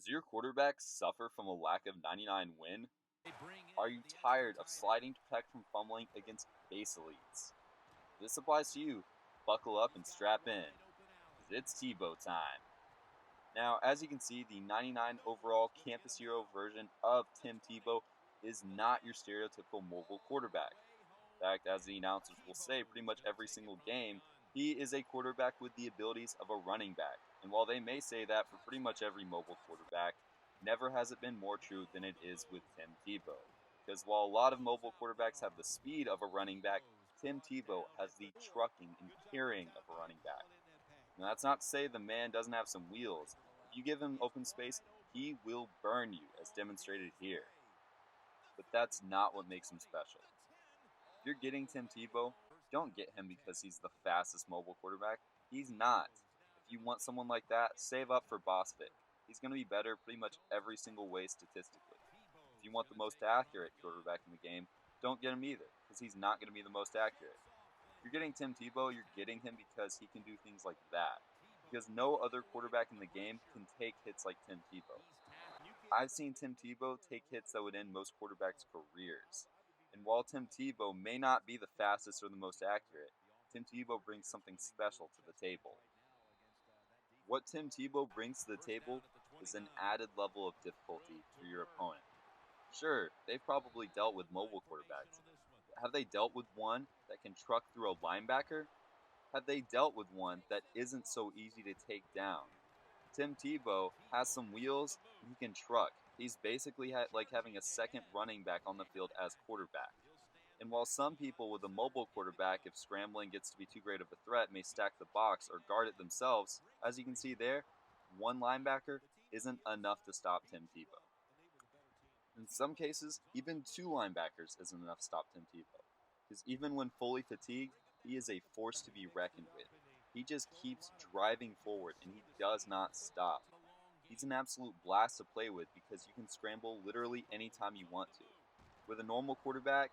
Does your quarterback suffer from a lack of 99 win? Are you tired of sliding to protect from fumbling against base elites? If this applies to you, buckle up and strap in, because it's Tebow time. Now, as you can see, the 99 overall campus hero version of Tim Tebow is not your stereotypical mobile quarterback. In fact, as the announcers will say pretty much every single game, he is a quarterback with the abilities of a running back. And while they may say that for pretty much every mobile quarterback, never has it been more true than it is with Tim Tebow. Because while a lot of mobile quarterbacks have the speed of a running back, Tim Tebow has the trucking and carrying of a running back. Now, that's not to say the man doesn't have some wheels. If you give him open space, he will burn you, as demonstrated here. But that's not what makes him special. If you're getting Tim Tebow, don't get him because he's the fastest mobile quarterback. He's not. If you want someone like that, save up for Bostic. He's going to be better pretty much every single way statistically. If you want the most accurate quarterback in the game, don't get him either, because he's not going to be the most accurate. If you're getting Tim Tebow, you're getting him because he can do things like that. Because no other quarterback in the game can take hits like Tim Tebow. I've seen Tim Tebow take hits that would end most quarterbacks' careers. And while Tim Tebow may not be the fastest or the most accurate, Tim Tebow brings something special to the table. What Tim Tebow brings to the table is an added level of difficulty for your opponent. Sure, they've probably dealt with mobile quarterbacks. Have they dealt with one that can truck through a linebacker? Have they dealt with one that isn't so easy to take down? Tim Tebow has some wheels and he can truck. He's basically like having a second running back on the field as quarterback. And while some people with a mobile quarterback, if scrambling gets to be too great of a threat, may stack the box or guard it themselves, as you can see there, one linebacker isn't enough to stop Tim Tebow. In some cases, even two linebackers isn't enough to stop Tim Tebow. Because even when fully fatigued, he is a force to be reckoned with. He just keeps driving forward and he does not stop. He's an absolute blast to play with because you can scramble literally anytime you want to. With a normal quarterback,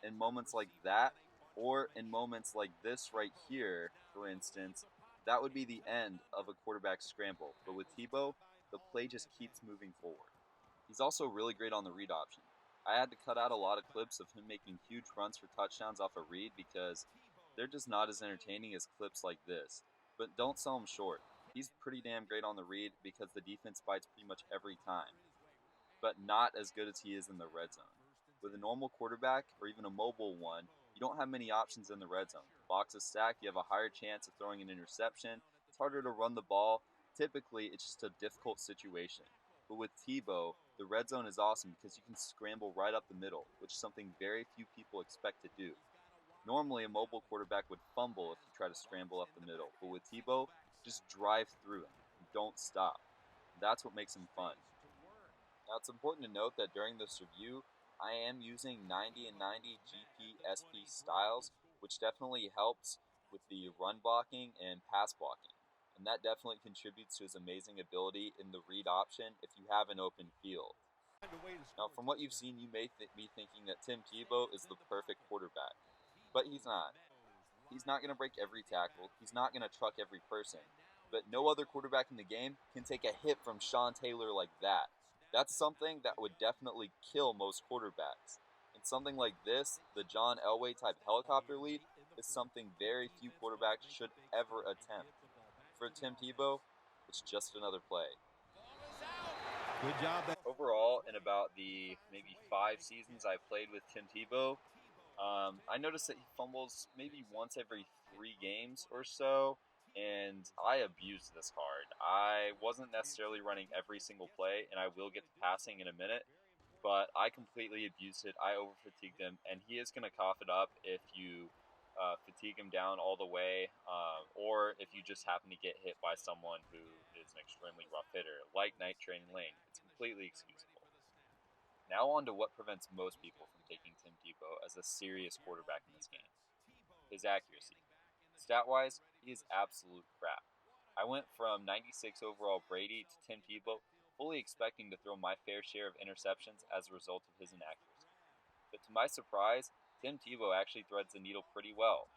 in moments like that, or in moments like this right here, for instance, that would be the end of a quarterback scramble. But with Tebow, the play just keeps moving forward. He's also really great on the read option. I had to cut out a lot of clips of him making huge runs for touchdowns off a read because they're just not as entertaining as clips like this. But don't sell him short. He's pretty damn great on the read because the defense bites pretty much every time. But not as good as he is in the red zone. With a normal quarterback, or even a mobile one, you don't have many options in the red zone. The box is stacked, you have a higher chance of throwing an interception, it's harder to run the ball. Typically, it's just a difficult situation. But with Tebow, the red zone is awesome because you can scramble right up the middle, which is something very few people expect to do. Normally, a mobile quarterback would fumble if you try to scramble up the middle, but with Tebow, just drive through him. Don't stop. That's what makes him fun. Now, it's important to note that during this review, I am using 90 and 90 GP-SP styles, which definitely helps with the run blocking and pass blocking. And that definitely contributes to his amazing ability in the read option if you have an open field. Now, from what you've seen, you may be thinking that Tim Tebow is the perfect quarterback, but he's not. He's not going to break every tackle. He's not going to truck every person. But no other quarterback in the game can take a hit from Sean Taylor like that. That's something that would definitely kill most quarterbacks. And something like this, the John Elway type helicopter leap, is something very few quarterbacks should ever attempt. For Tim Tebow, it's just another play. Good job. Overall, in about the maybe 5 seasons I played with Tim Tebow, I noticed that he fumbles maybe once every 3 games or so, and I abused this card. I wasn't necessarily running every single play, and I will get to passing in a minute, but I completely abused it. I over-fatigued him, and he is going to cough it up if you fatigue him down all the way, or if you just happen to get hit by someone who is an extremely rough hitter, like Night Train Lane. It's completely excusable. Now on to what prevents most people from taking Tim Tebow as a serious quarterback in this game. His accuracy. Stat-wise, he is absolute crap. I went from 96 overall Brady to Tim Tebow, fully expecting to throw my fair share of interceptions as a result of his inaccuracy. But to my surprise, Tim Tebow actually threads the needle pretty well.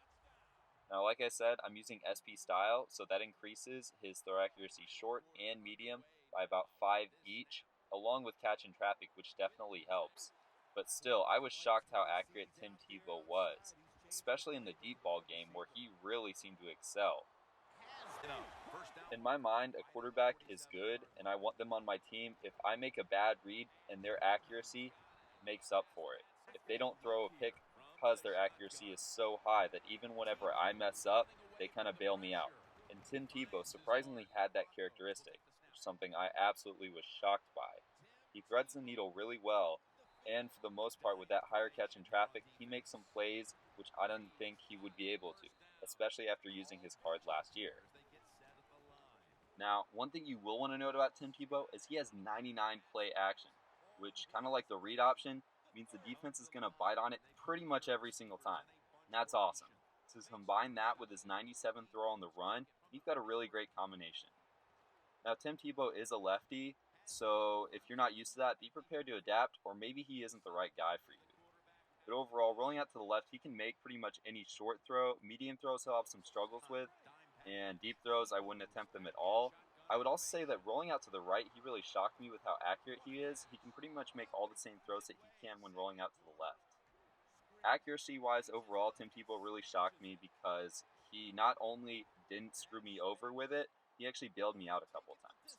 Now, like I said, I'm using SP style, so that increases his throw accuracy short and medium, by about 5 each, along with catching traffic, which definitely helps. But still, I was shocked how accurate Tim Tebow was, especially in the deep ball game where he really seemed to excel. In my mind, a quarterback is good, and I want them on my team if I make a bad read and their accuracy makes up for it. If they don't throw a pick because their accuracy is so high that even whenever I mess up, they kind of bail me out. And Tim Tebow surprisingly had that characteristic, which is something I absolutely was shocked by. He threads the needle really well, and for the most part, with that higher catch in traffic, he makes some plays which I didn't think he would be able to, especially after using his card last year. Now, one thing you will want to note about Tim Tebow is he has 99 play action, which, kind of like the read option, means the defense is going to bite on it pretty much every single time. And that's awesome. To combine that with his 97 throw on the run, you've got a really great combination. Now, Tim Tebow is a lefty, so if you're not used to that, be prepared to adapt, or maybe he isn't the right guy for you. But overall, rolling out to the left, he can make pretty much any short throw. Medium throws he'll have some struggles with, and deep throws, I wouldn't attempt them at all. I would also say that rolling out to the right, he really shocked me with how accurate he is. He can pretty much make all the same throws that he can when rolling out to the left. Accuracy wise, overall, Tim Tebow really shocked me because he not only didn't screw me over with it, he actually bailed me out a couple of times.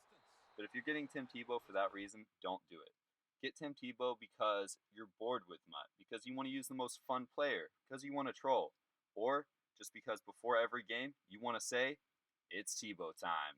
But if you're getting Tim Tebow for that reason, don't do it. Get Tim Tebow because you're bored with MUT, because you want to use the most fun player, because you want to troll, or just because before every game you want to say, it's Tebow time.